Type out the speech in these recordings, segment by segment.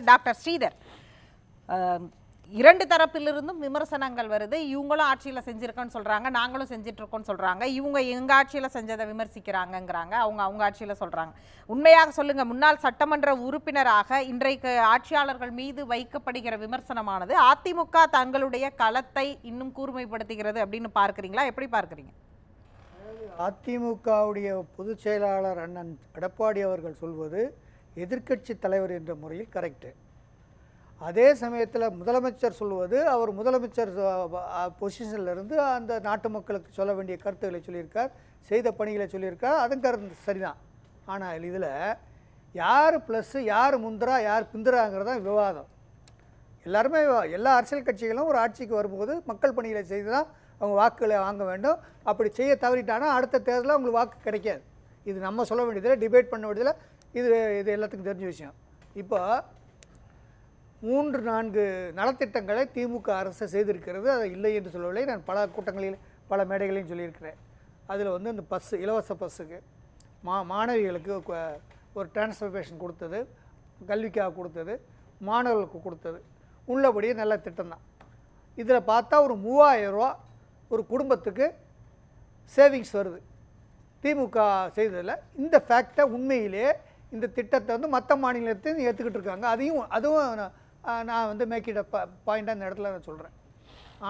Doctor Sridhar, இரண்டு தரப்பிலிருந்தும் விமர்சனங்கள் வருது. இவங்களும் ஆட்சியில் செஞ்சிருக்கோன்னு சொல்றாங்க, நாங்களும் செஞ்சுட்டு இருக்கோம்னு சொல்றாங்க. இவங்க எங்க ஆட்சியில் செஞ்சதை விமர்சிக்கிறாங்கங்கிறாங்க, அவங்க ஆட்சியில் சொல்றாங்க. உண்மையாக சொல்லுங்க, முன்னாள் சட்டமன்ற உறுப்பினராக இன்றைக்கு ஆட்சியாளர்கள் மீது வைக்கப்படுகிற விமர்சனமானது அதிமுக தங்களுடைய களத்தை இன்னும் கூர்மைப்படுத்துகிறது அப்படின்னு பார்க்குறீங்களா? எப்படி பார்க்குறீங்க? அதிமுகவுடைய பொதுச் செயலாளர் அண்ணன் எடப்பாடி அவர்கள் சொல்வது எதிர்க்கட்சி தலைவர் என்ற முறையில் கரெக்டு. அதே சமயத்தில் முதலமைச்சர் சொல்வது அவர் முதலமைச்சர் பொசிஷன்லேருந்து அந்த நாட்டு மக்களுக்கு சொல்ல வேண்டிய கருத்துக்களை சொல்லியிருக்கார், செய்த பணிகளை சொல்லியிருக்கார். அதுவும் கருத்து சரிதான். ஆனால் இதில் யார் ப்ளஸ்ஸு, யார் முந்திரா, யார் பிந்திராங்கிறதான் விவாதம். எல்லாருமே எல்லா அரசியல் கட்சிகளும் ஒரு ஆட்சிக்கு வரும்போது மக்கள் பணிகளை செய்து தான் அவங்க வாக்குகளை வாங்க வேண்டும். அப்படி செய்ய தவறிட்டானா அடுத்த தேர்தலில் அவங்களுக்கு வாக்கு கிடைக்காது. இது நம்ம சொல்ல வேண்டியதில்லை, டிபேட் பண்ண வேண்டியதில்லை. இது எல்லாத்துக்கும் தெரிஞ்ச விஷயம். இப்போ 3-4 நலத்திட்டங்களை திமுக அரசு செய்திருக்கிறது. அது இல்லை என்று சொல்லவில்லை. நான் பல கூட்டங்களில் பல மேடைகளையும் சொல்லியிருக்கிறேன். அதில் இந்த பஸ்ஸு, இலவச பஸ்ஸுக்கு மாணவிகளுக்கு ஒரு டிரான்ஸ்போர்ட்டேஷன் கொடுத்தது, கல்விக்காக கொடுத்தது, மாணவர்களுக்கு கொடுத்தது உள்ளபடியே நல்ல திட்டம் தான். இதில் பார்த்தா ஒரு 3000 ரூபா ஒரு குடும்பத்துக்கு சேவிங்ஸ் வருது திமுக செய்ததில். இந்த ஃபேக்டை உண்மையிலே இந்த திட்டத்தை மற்ற மாநிலத்தையும் ஏற்றுக்கிட்டு இருக்காங்க. அதுவும் நான் மேக் இட் பாயிண்டாக இந்த இடத்துல நான் சொல்கிறேன்.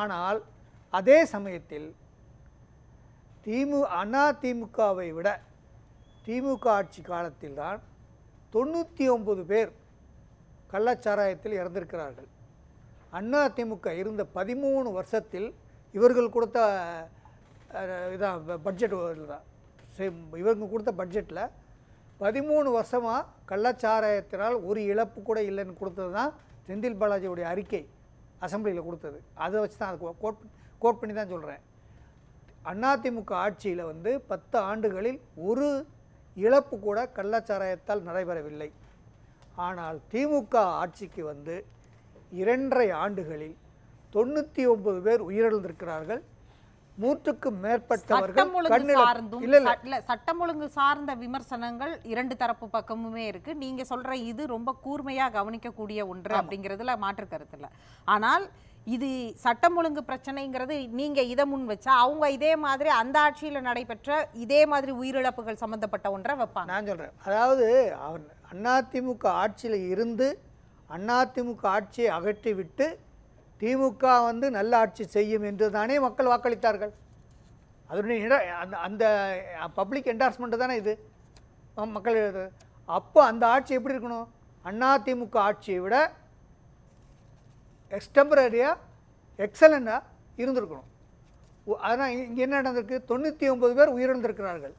ஆனால் அதே சமயத்தில் அதிமுகவை விட திமுக ஆட்சி காலத்தில் தான் 99 பேர் கள்ளச்சாராயத்தில் இறந்திருக்கிறார்கள். அதிமுக இருந்த 13 வருஷத்தில் இவர்கள் கொடுத்த இதான் பட்ஜெட் தான், இவங்க கொடுத்த பட்ஜெட்டில் 13 வருஷமாக கள்ளச்சாராயத்தினால் ஒரு இழப்பு கூட இல்லைன்னு கொடுத்தது தான் செந்தில் பாலாஜியுடைய அறிக்கை அசம்பிளியில் கொடுத்தது. அதை வச்சு தான் அது கோட் பண்ணி தான் சொல்கிறேன். அதிமுக ஆட்சியில் 10 ஆண்டுகளில் ஒரு இழப்பு கூட கள்ளச்சாராயத்தால் நடைபெறவில்லை. ஆனால் திமுக ஆட்சிக்கு 2.5 ஆண்டுகளில் 99 பேர் உயிரிழந்திருக்கிறார்கள். 100க்கும் மேற்பட்டவர்கள் சட்டம் ஒழுங்கு சார்ந்த விமர்சனங்கள் இரண்டு தரப்பு பக்கமுமே இருக்கு. நீங்க சொல்ற இது ரொம்ப கூர்மையா கவனிக்கக்கூடிய ஒன்று அப்படிங்கிறதுல மாற்று கருத்து இல்லை. ஆனால் இது சட்டம் ஒழுங்கு பிரச்சனைங்கிறது நீங்க இதை முன் வச்சா அவங்க இதே மாதிரி அந்த ஆட்சியில் நடைபெற்ற இதே மாதிரி உயிரிழப்புகள் சம்பந்தப்பட்ட ஒன்றை வைப்பாங்க. நான் சொல்றேன், அதாவது அதிமுக ஆட்சியில் இருந்து அதிமுக ஆட்சியை அகற்றிவிட்டு திமுக நல்ல ஆட்சி செய்யும் என்று தானே மக்கள் வாக்களித்தார்கள். அதனுடைய அந்த பப்ளிக் என்டார்ஸ்மெண்ட் தானே இது மக்கள். அப்போ அந்த ஆட்சி எப்படி இருக்கணும்? அதிமுக ஆட்சியை விட எக்ஸ்டெம்பரரியாக எக்ஸலண்டாக இருந்திருக்கணும். அதனால் இங்கே என்ன நடந்திருக்கு? 99 பேர் உயிரிழந்திருக்கிறார்கள்.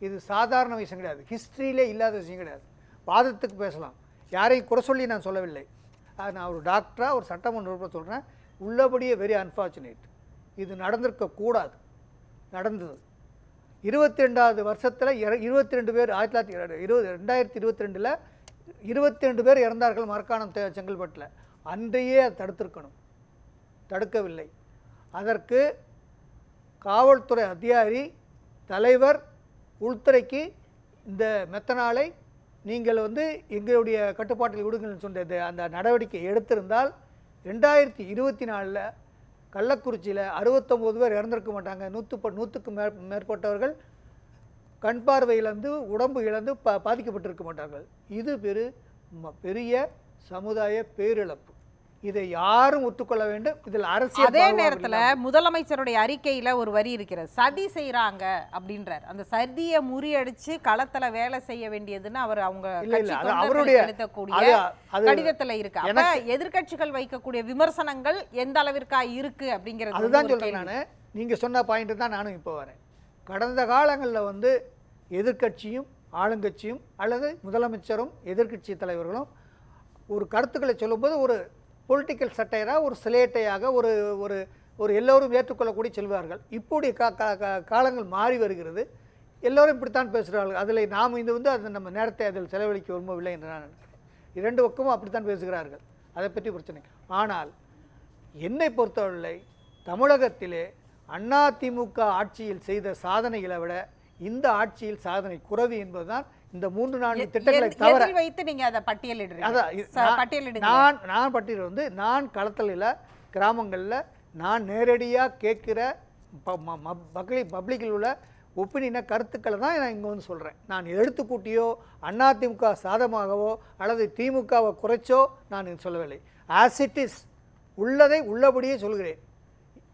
இது சாதாரண விஷயம் கிடையாது, ஹிஸ்ட்ரியிலே இல்லாத விஷயம் கிடையாது. வாதத்துக்கு பேசலாம், யாரையும் குறை சொல்லி நான் சொல்லவில்லை. நான் ஒரு டாக்டராக ஒரு சட்டமன்ற உறுப்பினர் சொல்கிறேன், உள்ளபடியே வெரி அன்ஃபார்ச்சுனேட். இது நடந்திருக்கக்கூடாது, நடந்தது. 22வது வருஷத்தில் 22 பேர் 2022 22 பேர் இறந்தார்கள் மரக்காணம் செங்கல்பட்டில். அன்றையே அதை தடுத்திருக்கணும், தடுக்கவில்லை. அதற்கு காவல்துறை அதிகாரி தலைவர் உள்துறைக்கு இந்த மெத்தனாலை நீங்கள் எங்களுடைய கட்டுப்பாட்டில் விடுங்கள்னு சொன்னது அந்த நடவடிக்கை எடுத்திருந்தால் 2024 கள்ளக்குறிச்சியில் 69 பேர் இறந்திருக்க மாட்டாங்க. 100க்கும் மேற்பட்டவர்கள் கண் பார்வை இழந்து உடம்பு இழந்து பாதிக்கப்பட்டிருக்க மாட்டார்கள். இது பெரிய சமுதாய பேரிழப்பு. இதை யாரும் ஒத்துக்கொள்ள வேண்டும். இதில் அரசியல். அதே நேரத்தில் முதலமைச்சருடைய அறிக்கையில் ஒரு வரி இருக்கிறது, சதி செய்யறாங்க அப்படின்றார். அந்த சதியை முறியடிச்சு களத்துல வேலை செய்ய வேண்டியதுன்னு அவர் அவருடைய கடிதத்துல இருக்கு. அப்ப எதிர்கட்சிகள் வைக்கக்கூடிய விமர்சனங்கள் எந்த அளவிற்கா இருக்கு அப்படிங்கிறது அதுதான் சொல்றேன். நான் நீங்க சொன்ன பாயிண்ட் தான் நானும் இப்போ வரேன். கடந்த காலங்களில் எதிர்கட்சியும் ஆளுங்கட்சியும் அல்லது முதலமைச்சரும் எதிர்கட்சி தலைவர்களும் ஒரு கருத்துக்களை சொல்லும்போது ஒரு பொலிட்டிக்கல் சட்டையராக ஒரு சிலேட்டையாக ஒரு ஒரு ஒரு எல்லோரும் ஏற்றுக்கொள்ளக்கூடிய செல்வார்கள். இப்படி காலங்கள் மாறி வருகிறது. எல்லோரும் இப்படித்தான் பேசுகிறார்கள். அதில் நாம் அது நம்ம நேரத்தை அதில் செலவழிக்க விரும்பவில்லை என்று நான் நினைக்கிறேன். 2 பக்கமும் அப்படித்தான் பேசுகிறார்கள். அதை பற்றி பிரச்சனை. ஆனால் என்னை பொறுத்தவரை தமிழகத்திலே அதிமுக ஆட்சியில் செய்த சாதனைகளை விட இந்த ஆட்சியில் சாதனை குறைவு என்பதுதான் இந்த 3-4 திட்டங்களை தவிர எதில் வைத்து நீங்க அதை பட்டியலிடுறீங்க? அதான் பட்டியலிடுங்க. நான் பட்டியல் வந்து நான் களத்தில் கிராமங்களில் நான் நேரடியாக கேட்குற பப்ளிக்கில் உள்ள ஒப்பீனியனை கருத்துக்களை தான் நான் இங்கே வந்து சொல்கிறேன். நான் எடுத்து கூட்டியோ அதிமுக சாதமாகவோ அல்லது திமுகவை குறைச்சோ நான் சொல்லவில்லை. ஆஸ் இட் இஸ், உள்ளதை உள்ளபடியே சொல்கிறேன்.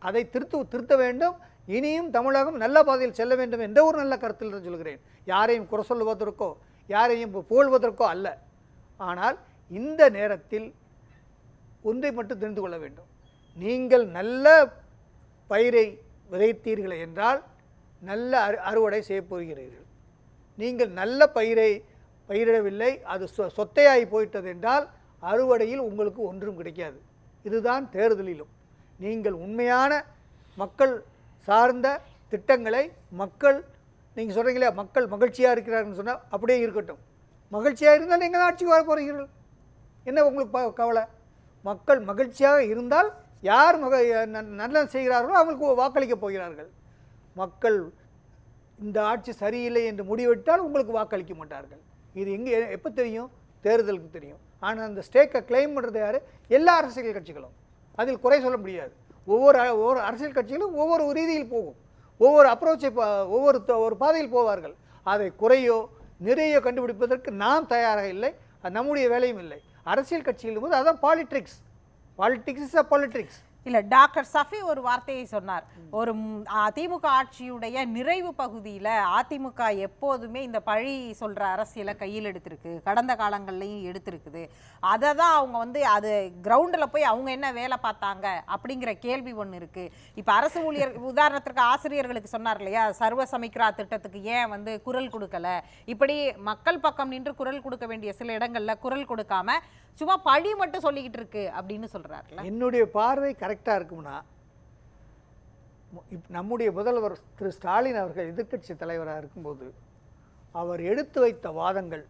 அதை திருத்த வேண்டும். இனியும் தமிழகம் நல்ல பாதையில் செல்ல வேண்டும் என்ற ஒரு நல்ல கருத்தில் தான் சொல்கிறேன். யாரையும் குறை சொல்லுவதற்கோ யாரையும் புகழ்வதற்கோ அல்ல. ஆனால் இந்த நேரத்தில் ஒன்றை மட்டும் தெரிந்து கொள்ள வேண்டும். நீங்கள் நல்ல பயிரை விதைத்தீர்கள் என்றால் நல்ல அறுவடை செய்ய போகிறீர்கள். நீங்கள் நல்ல பயிரை பயிரிடவில்லை, அது சொத்தையாகி போயிட்டது என்றால் அறுவடையில் உங்களுக்கு ஒன்றும் கிடைக்காது. இதுதான் தேர்தலிலும் நீங்கள் உண்மையான மக்கள் சார்ந்த திட்டங்களை நீங்கள் சொல்கிறீங்களே மக்கள் மகிழ்ச்சியாக இருக்கிறார்கள்னு சொன்னால் அப்படியே இருக்கட்டும். மகிழ்ச்சியாக இருந்தால் நீங்கள் தான் ஆட்சிக்கு வர போகிறீர்கள். என்ன உங்களுக்கு கவலை? மக்கள் மகிழ்ச்சியாக இருந்தால் யார் நல்லது செய்கிறார்களோ அவங்களுக்கு வாக்களிக்க போகிறார்கள். மக்கள் இந்த ஆட்சி சரியில்லை என்று முடிவெட்டால் உங்களுக்கு வாக்களிக்க மாட்டார்கள். இது எப்போ தெரியும்? தேர்தலுக்கு தெரியும். ஆனால் அந்த ஸ்டேக்கை கிளைம் பண்ணுறது யார்? எல்லா அரசியல் கட்சிகளும். அதில் குறை சொல்ல முடியாது. ஒவ்வொரு அரசியல் கட்சிகளும் ஒவ்வொரு ரீதியில் போகும், ஒவ்வொரு அப்ரோச்சை ஒரு பாதையில் போவார்கள். அதை குறையோ நிறையோ கண்டுபிடிப்பதற்கு நாம் தயாராக இல்லை. அது நம்முடைய வேலையும் இல்லை. அரசியல் கட்சிகள் போது அதான் பாலிடிக்ஸ் இஸ் அ பாலிடிக்ஸ். இல்ல, டாக்டர் சஃபி ஒரு வார்த்தையை சொன்னார். ஒரு அதிமுக ஆட்சியுடைய நிறைவு பகுதியில அதிமுக எப்போதுமே இந்த பழி சொல்ற அரசியலை கையில் எடுத்திருக்கு, கடந்த காலங்கள்லையும் எடுத்திருக்குது. அதை தான் அவங்க வந்து அது கிரவுண்டில் போய் அவங்க என்ன வேலை பார்த்தாங்க அப்படிங்கிற கேள்வி ஒன்று இருக்கு. இப்போ அரசு ஊழியர் உதாரணத்திற்கு ஆசிரியர்களுக்கு சொன்னார் இல்லையா, சர்வ சமிக்ரா திட்டத்துக்கு ஏன் வந்து குரல் கொடுக்கல, இப்படி மக்கள் பக்கம் நின்று குரல் கொடுக்க வேண்டிய சில இடங்கள்ல குரல் கொடுக்காம சும்மா பழி மட்டும் சொல்லிக்கிட்டு இருக்கு அப்படின்னு சொல்றாருல. என்னுடைய பார்வை கரெக்டாக இருக்கும்னா, நம்முடைய முதல்வர் திரு ஸ்டாலின் அவர்கள் எதிர்க்கட்சி தலைவராக இருக்கும்போது அவர் எடுத்து வைத்த வாதங்கள்,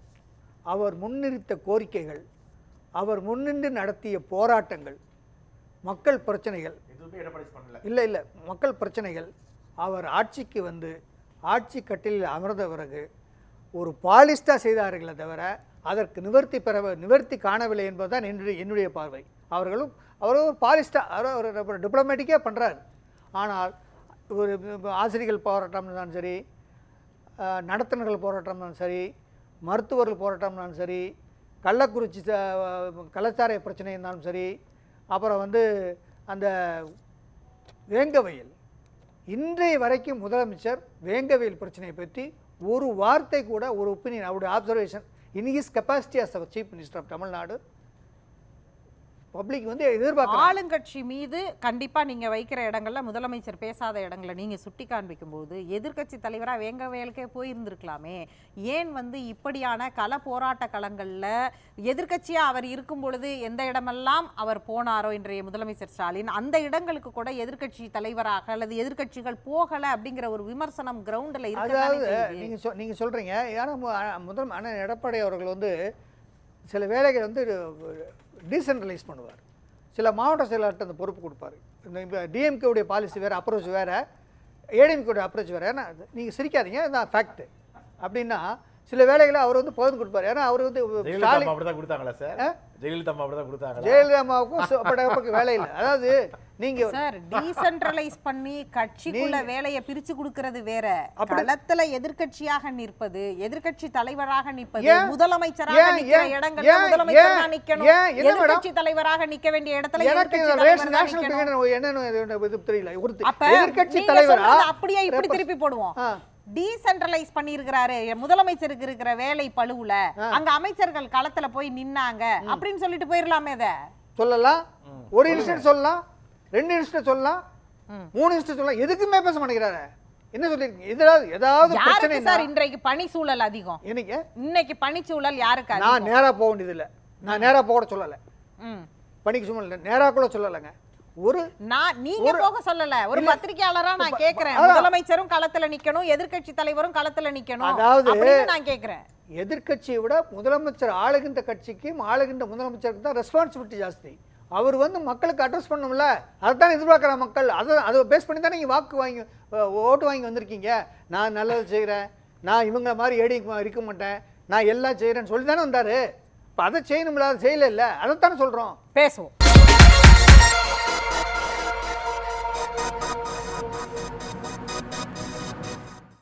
அவர் முன்னிறுத்த கோரிக்கைகள், அவர் முன்னின்று நடத்திய போராட்டங்கள், மக்கள் பிரச்சனைகள் இல்லை மக்கள் பிரச்சனைகள், அவர் ஆட்சிக்கு வந்து ஆட்சி கட்டிலில் அமர்ந்த பிறகு ஒரு பாலிஸ்டாக செய்தார்களே தவிர அதற்கு நிவர்த்தி காணவில்லை என்பதுதான் என்னுடைய பார்வை. அவரும் ஒரு பாலிஸ்டாக டிப்ளமேட்டிக்காக பண்ணுறாரு. ஆனால் ஒரு ஆசிரியர்கள் போராட்டம்னாலும் சரி, நடத்துனர்கள் போராட்டம்னாலும் சரி, மருத்துவர்கள் போராட்டம்னாலும் சரி, கள்ளக்குறிச்சி கள்ளச்சாராய பிரச்சனை இருந்தாலும் சரி, அப்புறம் வந்து அந்த வேங்கவயல், இன்றைய வரைக்கும் முதலமைச்சர் வேங்கவயல் பிரச்சனையை பற்றி ஒரு வார்த்தை கூட, ஒரு ஒப்பீனியன், அவருடைய observation in his capacity as அவர் chief minister of Tamil Nadu public வந்து எதிர்பார்க்க. ஆளுங்கட்சி மீது கண்டிப்பா நீங்க வைக்கிற இடங்கள்ல முதலமைச்சர் பேசாத இடங்களை நீங்க சுட்டி காண்பிக்கும் போது எதிர்கட்சி தலைவரா வேங்கவயலுக்கே போயிருந்திருக்கலாமே. ஏன் வந்து இப்படியான கள போராட்ட களங்கள்ல எதிர்கட்சியா அவர் இருக்கும் பொழுது எந்த இடமெல்லாம் அவர் போனாரோ இன்றைய முதலமைச்சர் ஸ்டாலின், அந்த இடங்களுக்கு கூட எதிர்கட்சி தலைவராக அல்லது எதிர்கட்சிகள் போகல அப்படிங்கிற ஒரு விமர்சனம் கிரவுண்ட்ல இருக்கு. அதாவது நீங்க சொல்றீங்க, ஏன்னா முதல் அண்ணன் எடப்பாடி அவர்கள் வந்து சில வேலைகள் வந்து டீசென்ட்ரலைஸ் பண்ணுவார். சில மாவட்ட செயலாளர்கிட்ட அந்த பொறுப்பு கொடுப்பார். இந்த டிஎம்கேவுடைய பாலிசி வேறு, அப்ரோச் வேறு, ஏடிஎம்கேவுடைய அப்ரோச் வேறு. ஏன்னா நீங்கள் சிரிக்காதீங்க, இதுதான் ஃபேக்ட். அப்படின்னா சில வேலைகளை அவர் வந்து பகிர்ந்து கொடுப்பார். ஏன்னா அவர் வந்து ஜெயலலிதாவுக்கும் வேலை இல்லை. அதாவது நீங்க டீசென்ட்ரலைஸ் பண்ணி கட்சிக்குள்ள வேலையை பிரிச்சு கொடுக்கிறது வேற, களத்துல எதிர்க்கட்சியாக நிற்பது, எதிர்க்கட்சி தலைவராக நிற்பது, முதலமைச்சராக நிக்கிற இடங்கள்ல முதலமைச்சரா நிக்கணும், எதிர்க்கட்சி தலைவராக நிக்க வேண்டிய இடத்துல எதிர்க்கட்சி தலைவரா அப்படியே இப்படி திருப்பி போடுவோம். டீசென்ட்ரலைஸ் பண்ணி இருக்கிறாரு முதலமைச்சருக்கு இருக்கிற வேலை பழுவுல, அங்க அமைச்சர்கள் களத்துல போய் நின்னாங்க அப்படின்னு சொல்லிட்டு போயிடலாமே. இத சொல்லலாம், ஒரு இன்ஸ்டன்ட் சொல்லலாம், 2 இன்ஸ்டன்ட் சொல்லலாம், 3 இன்ஸ்டன்ட் சொல்லலாம். எதுக்குமே பேச மாட்டேங்கிறாரு. என்ன சொல்லிருக்கீங்க? ஏதாவது பிரச்சனை சார்? இன்றைக்கு பனி சூழல் அதிகம். இன்னைக்கு பனி சூழல் யாருக்கு? நான் நேரா போக வேண்டியது இல்ல, நான் நேரா போக சொல்லல, பனிக்கு சூழல் நேரா கூட சொல்லலைங்க. நீங்க போக சொல்லல, ஒரு பத்திரிகையாளரா நான் கேக்குறேன். முதலமைச்சரும் களத்துல நிக்கணும், எதிர்க்கட்சி தலைவரும் களத்துல நிக்கணும். அதாவது நான் கேக்குறேன், எதிர்க்கட்சியை விட முதலமைச்சர் ஆளுகின்ற கட்சிக்கும் ஆளுகின்ற முதலமைச்சருக்கு தான் ரெஸ்பான்சிபிலிட்டி ஜாஸ்தி. அவர் வந்து மக்களுக்கு அட்ரஸ் பண்ணணும்ல, அதுதான் எதிர்பார்க்குற மக்கள். அதை பேஸ் பண்ணி தான் நீங்கள் ஓட்டு வாங்கி வந்திருக்கீங்க. நான் நல்லது செய்கிறேன், நான் இவங்க மாதிரி ஏடி இருக்க மாட்டேன், நான் எல்லாம் செய்கிறேன்னு சொல்லி தானே வந்தார். இப்போ அதை செய்யணும்ல, அதை செய்யல, அதைத்தானே சொல்கிறோம். பேசுவோம்.